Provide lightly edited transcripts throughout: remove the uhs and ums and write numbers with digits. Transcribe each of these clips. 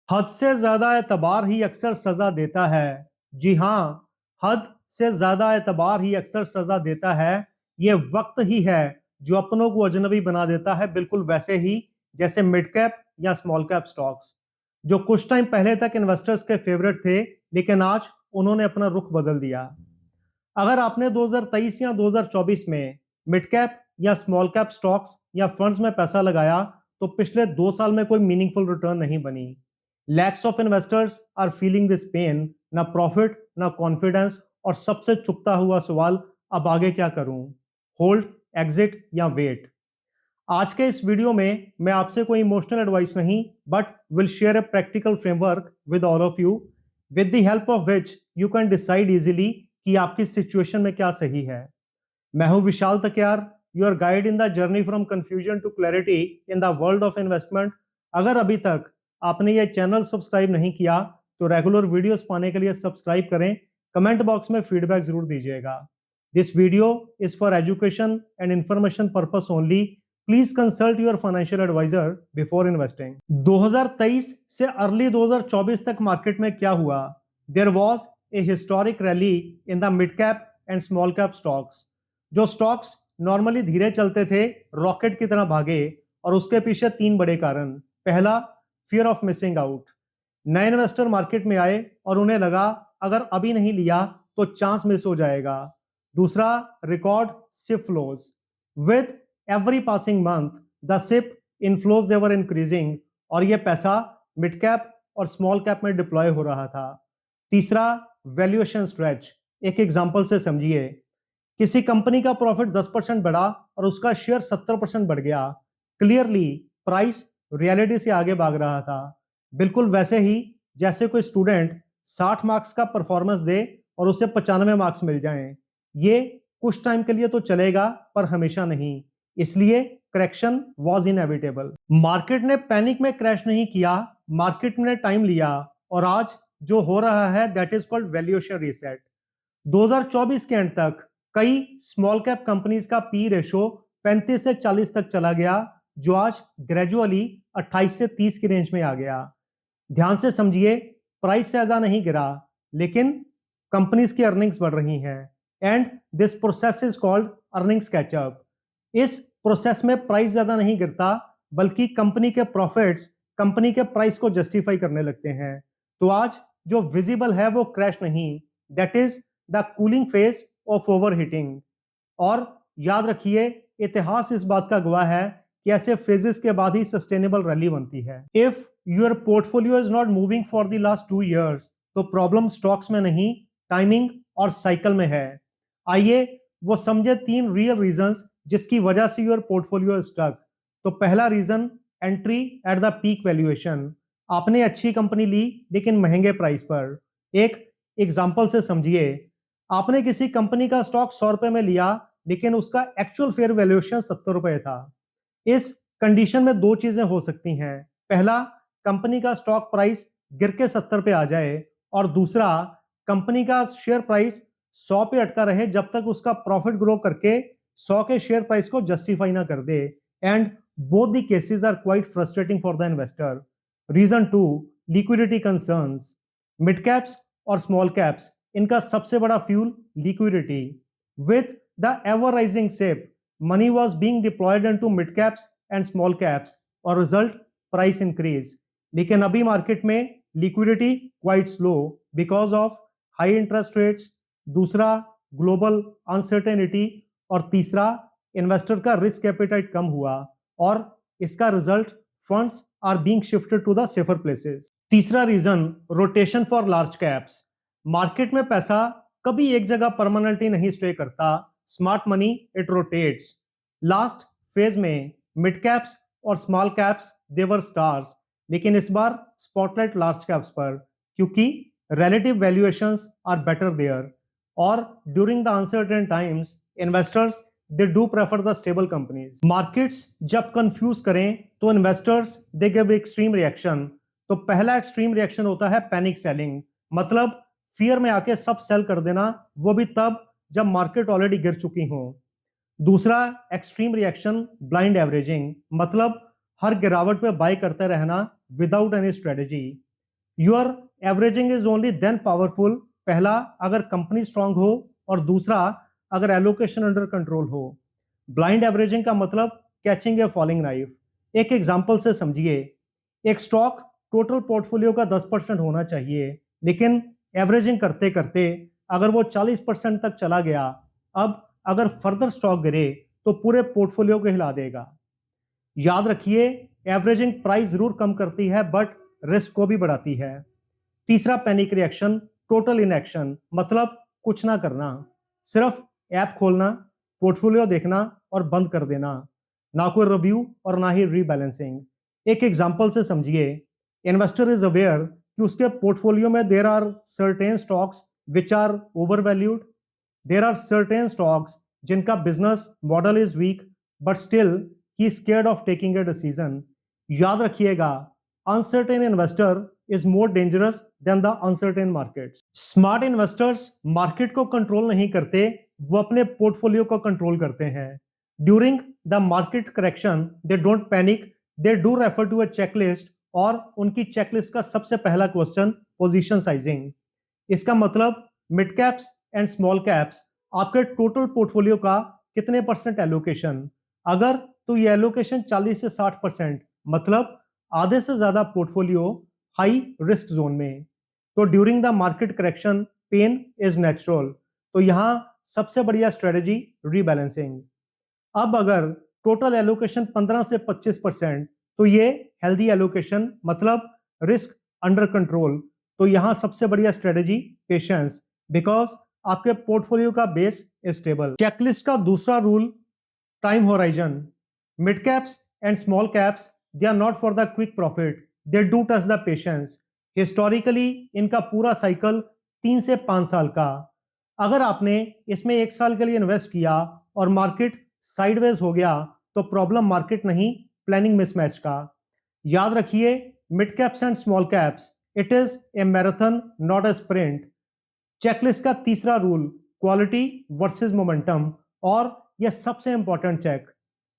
हद से ज्यादा एतबार ही अक्सर सजा देता है। जी हाँ, हद से ज्यादा एतबार ही अक्सर सजा देता है। ये वक्त ही है जो अपनों को अजनबी बना देता है, बिल्कुल वैसे ही जैसे मिड कैप या स्मॉल कैप स्टॉक्स, जो कुछ टाइम पहले तक इन्वेस्टर्स के फेवरेट थे, लेकिन आज उन्होंने अपना रुख बदल दिया। अगर आपने 2023 या 2024 में मिड कैप या स्मॉल कैप स्टॉक्स या फंड्स में पैसा लगाया, तो पिछले 2 साल में कोई मीनिंगफुल रिटर्न नहीं बनी। Lakhs of investors are feeling this pain, ना प्रॉफिट ना कॉन्फिडेंस, और सबसे चुभता हुआ सवाल, अब आगे क्या करूं? होल्ड, एग्जिट या वेट? आज के इस वीडियो में मैं आपसे कोई इमोशनल एडवाइस नहीं, but will share a practical framework with all of you, with the help of which you can decide easily कि आपकी सिचुएशन में क्या सही है। मैं हूं Vishal Takiyar, your guide in the journey from confusion to clarity in the world of investment. अगर अभी तक आपने ये चैनल सब्सक्राइब नहीं किया, तो रेगुलर वीडियोस पाने के लिए सब्सक्राइब करें। कमेंट बॉक्स में फीडबैक जरूर दीजिएगा। This video is for education and information purpose only. Please consult your financial advisor before investing. 2023 से अर्ली 2024 तक मार्केट में क्या हुआ? There was a historic rally in the mid cap and small cap stocks. जो stocks normally धीरे चलते थे, rocket की तरह भागे, और उसके पीछे 3 बड़े कारण। पहला, फियर ऑफ मिसिंग आउट। नए इन्वेस्टर मार्केट में आए और उन्हें लगा अगर अभी नहीं लिया तो चांस मिस हो जाएगा। दूसरा, record SIP flows. With every passing month the SIP inflows they were increasing, और यह पैसा मिड कैप और स्मॉल कैप में डिप्लॉय हो रहा था। तीसरा, वैल्यूएशन स्ट्रेच। एक एग्जांपल से समझिए, किसी कंपनी का प्रॉफिट 10% बढ़ा और उसका शेयर 70% बढ़ गया। क्लियरली प्राइस रियलिटी से आगे भाग रहा था। बिल्कुल वैसे ही जैसे कोई स्टूडेंट 60 मार्क्स का परफॉर्मेंस दे और उसे 95 मार्क्स मिल जाएं। ये कुछ टाइम के लिए तो चलेगा, पर हमेशा नहीं। इसलिए करेक्शन वॉज इनएविटेबल। मार्केट ने पैनिक में क्रैश नहीं किया, मार्केट ने टाइम लिया, और आज जो हो रहा है that is called valuation reset. 2024 के एंड तक कई स्मॉल कैप कंपनीज का पी रेशो 35 से 40 तक चला गया, जो आज ग्रेजुअली 28 से 30 की रेंज में आ गया। ध्यान से समझिए, प्राइस ज्यादा नहीं गिरा, लेकिन कंपनीज की अर्निंग्स बढ़ रही हैं, and this process is called earnings catch up. इस प्रोसेस में प्राइस ज्यादा नहीं गिरता, बल्कि कंपनी के प्रॉफिट्स कंपनी के प्राइस को जस्टिफाई करने लगते हैं। तो आज जो विजिबल है वो क्रैश नहीं, that is the cooling phase of overheating. और याद रखिए, इतिहास इस बात का गवाह है कि ऐसे फेजेस के बाद ही सस्टेनेबल रैली बनती है। If your portfolio is not moving for the last 2 years, तो प्रॉब्लम स्टॉक्स में नहीं, टाइमिंग और साइकिल में है। आइए वो समझे 3 रियल रीजंस जिसकी वजह से योर पोर्टफोलियो स्टक। तो पहला reason, entry at the peak valuation. आपने अच्छी कंपनी ली लेकिन महंगे प्राइस पर। एक एग्जांपल से समझिए, आपने किसी कंपनी का स्टॉक 100 रुपए में लिया, लेकिन उसका एक्चुअल फेयर वैल्यूएशन 70 रुपए था। इस कंडीशन में 2 चीजें हो सकती हैं। पहला, कंपनी का स्टॉक प्राइस गिर के 70 पे आ जाए, और दूसरा, कंपनी का शेयर प्राइस 100 पे अटका रहे जब तक उसका प्रॉफिट ग्रो करके 100 के शेयर प्राइस को जस्टिफाई ना कर दे। And both the cases are quite frustrating for the investor. Reason two, liquidity concerns. Mid caps और स्मॉल कैप्स, इनका सबसे बड़ा fuel liquidity. With the ever rising SIP, money was being deployed into mid caps and small caps, और result price increase. लेकिन अभी market में liquidity quite slow because of high interest rates. दूसरा, global uncertainty. और तीसरा, investor का risk appetite कम हुआ, और इसका result, funds are being shifted to the safer places. तीसरा reason, rotation for large caps. Market में पैसा कभी एक जगह परमानेंटली नहीं स्टे करता। Smart money it rotates. Last phase में मिड कैप्स और स्मॉल कैप्स देवर स्टार्स, लेकिन इस बार स्पॉटलाइट लार्ज कैप्स पर, क्योंकि relative valuations are better there, और during the uncertain times investors they do prefer the stable companies. Markets जब confuse करें तो investors they give extreme reaction. तो पहला एक्सट्रीम रिएक्शन होता है पैनिक सेलिंग, मतलब फियर में आके सब सेल कर देना, वो भी तब जब मार्केट ऑलरेडी गिर चुकी हो। दूसरा एक्सट्रीम रिएक्शन, ब्लाइंड एवरेजिंग, मतलब हर गिरावट पे बाय करते रहना without any strategy. Your averaging is only then powerful, पहला अगर कंपनी स्ट्रांग हो और दूसरा अगर एलोकेशन अंडर कंट्रोल हो। ब्लाइंड एवरेजिंग का मतलब कैचिंग ए फॉलिंग नाइफ। एक एग्जांपल से समझिए, एक स्टॉक टोटल पोर्टफोलियो का 10% होना चाहिए, लेकिन एवरेजिंग करते करते अगर वो 40% तक चला गया, अब अगर फर्दर स्टॉक गिरे तो पूरे पोर्टफोलियो को हिला देगा। याद रखिए, एवरेजिंग प्राइस जरूर कम करती है बट रिस्क को भी बढ़ाती है। तीसरा पैनिक रिएक्शन, टोटल इनएक्शन, मतलब कुछ ना करना, सिर्फ ऐप खोलना, पोर्टफोलियो देखना और बंद कर देना, ना कोई रिव्यू और ना ही रीबैलेंसिंग। एक एग्जांपल से समझिए, इन्वेस्टर इज अवेयर कि उसके पोर्टफोलियो में there are certain stocks which are overvalued, there are certain stocks जिनका business model is weak but still he scared of taking a decision. याद रखिएगा, uncertain investor is more dangerous than the uncertain markets. Smart investors market को control नहीं करते, वो अपने portfolio को control करते हैं। During the market correction, they don't panic, they do refer to a checklist और उनकी चेकलिस्ट का सबसे पहला क्वेश्चन पोजीशन साइजिंग। इसका मतलब mid caps and small caps आपके टोटल पोर्टफोलियो का कितने परसेंट एलोकेशन, अगर तो ये एलोकेशन 40 से 60%, मतलब आधे से ज्यादा पोर्टफोलियो हाई रिस्क जोन में। तो during the market correction pain is natural, तो यहां सबसे बढ़िया स्ट्रेटेजी रीबैलेंसिंग। अब अगर टोटल एलोकेशन 15 से 25%, तो ये हेल्दी एलोकेशन, मतलब रिस्क अंडर कंट्रोल। तो यहां सबसे बढ़िया स्ट्रेटेजी पेशेंस, बिकॉज आपके पोर्टफोलियो का बेस स्टेबल। चेकलिस्ट का दूसरा rule, time horizon. Mid caps and small caps they are not for the quick profit, they do touch the patience. Historically इनका पूरा साइकिल 3 से 5 साल का। अगर आपने इसमें 1 साल के लिए इन्वेस्ट किया और मार्केट साइडवेज हो गया, तो प्रॉब्लम मार्केट नहीं, प्लानिंग मिसमैच का। याद रखिए, mid caps and small caps, it is a marathon not a sprint. Checklist का तीसरा रूल, क्वालिटी वर्सेस मोमेंटम, और यह सबसे इंपॉर्टेंट चेक,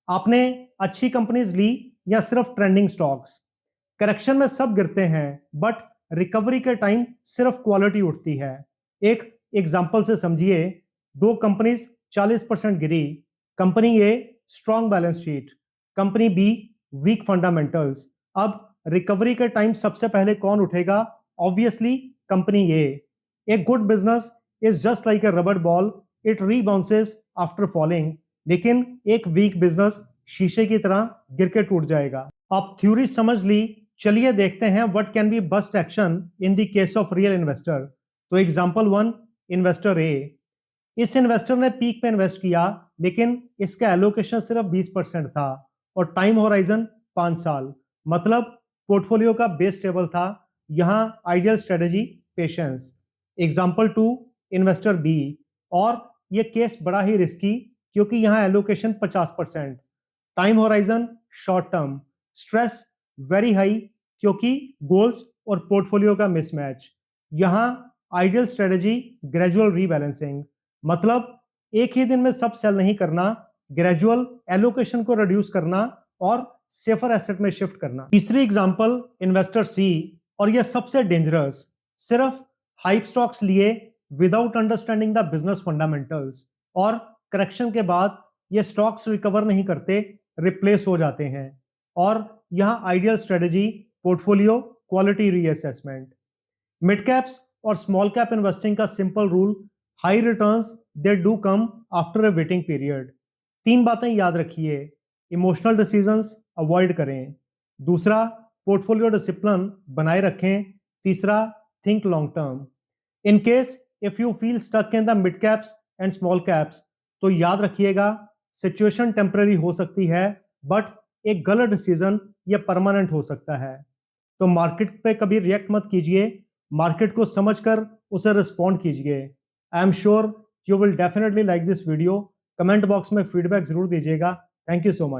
आपने अच्छी कंपनीज ली या सिर्फ ट्रेंडिंग स्टॉक्स। करेक्शन में सब गिरते हैं बट रिकवरी के टाइम सिर्फ क्वालिटी उठती है। एक एग्जांपल से समझिए, दो कंपनीज 40% गिरी, company A strong balance sheet, company B weak fundamentals. अब रिकवरी के टाइम सबसे पहले कौन उठेगा? Obviously company A. A good business is just like a rubber ball, it rebounces after falling. लेकिन एक वीक बिजनेस शीशे की तरह गिर के टूट जाएगा। आप थ्योरी समझ ली, चलिए देखते हैं what can be best action in the case of real investor. तो एग्जांपल 1, इन्वेस्टर ए। इस इन्वेस्टर ने पीक पे इन्वेस्ट किया, लेकिन इसका एलोकेशन सिर्फ 20% था और टाइम होराइजन 5 साल, मतलब पोर्टफोलियो का बेस स्टेबल था। यहां ideal strategy patience. Example 2, investor B. और यह केस बड़ा ही रिस्की, क्योंकि यहां allocation 50%, time horizon short term, stress very high क्योंकि गोल्स और पोर्टफोलियो का मिसमैच। यहां आइडियल स्ट्रेटेजी ग्रेजुअल रीबैलेंसिंग, मतलब एक ही दिन में सब सेल नहीं करना, ग्रेजुअल एलोकेशन को रिड्यूस करना और सेफर एसेट में शिफ्ट करना। तीसरी एग्जांपल इन्वेस्टर सी, और यह सबसे डेंजरस, सिर्फ हाइप स्टॉक्स लिए without understanding the business fundamentals, और करेक्शन के बाद ये स्टॉक्स रिकवर नहीं करते, रिप्लेस हो जाते हैं। और यहां ideal strategy portfolio quality reassessment. Mid caps और स्मॉल कैप इन्वेस्टिंग का simple rule, high returns they do come after a waiting period. 3 बातें याद रखिए, इमोशनल डिसीजंस अवॉइड करें, दूसरा पोर्टफोलियो डिसिप्लिन बनाए रखें, तीसरा think long term. In case if you feel stuck in the mid caps and small caps, तो याद रखिएगा, सिचुएशन टेम्पररी हो सकती है बट एक गलत डिसीजन ये परमानेंट हो सकता है। तो मार्केट पे कभी रिएक्ट मत कीजिए, मार्केट को समझकर उसे रिस्पॉन्ड कीजिए। I am sure you will definitely like this video. Comment box में फीडबैक जरूर दीजिएगा। Thank you so much.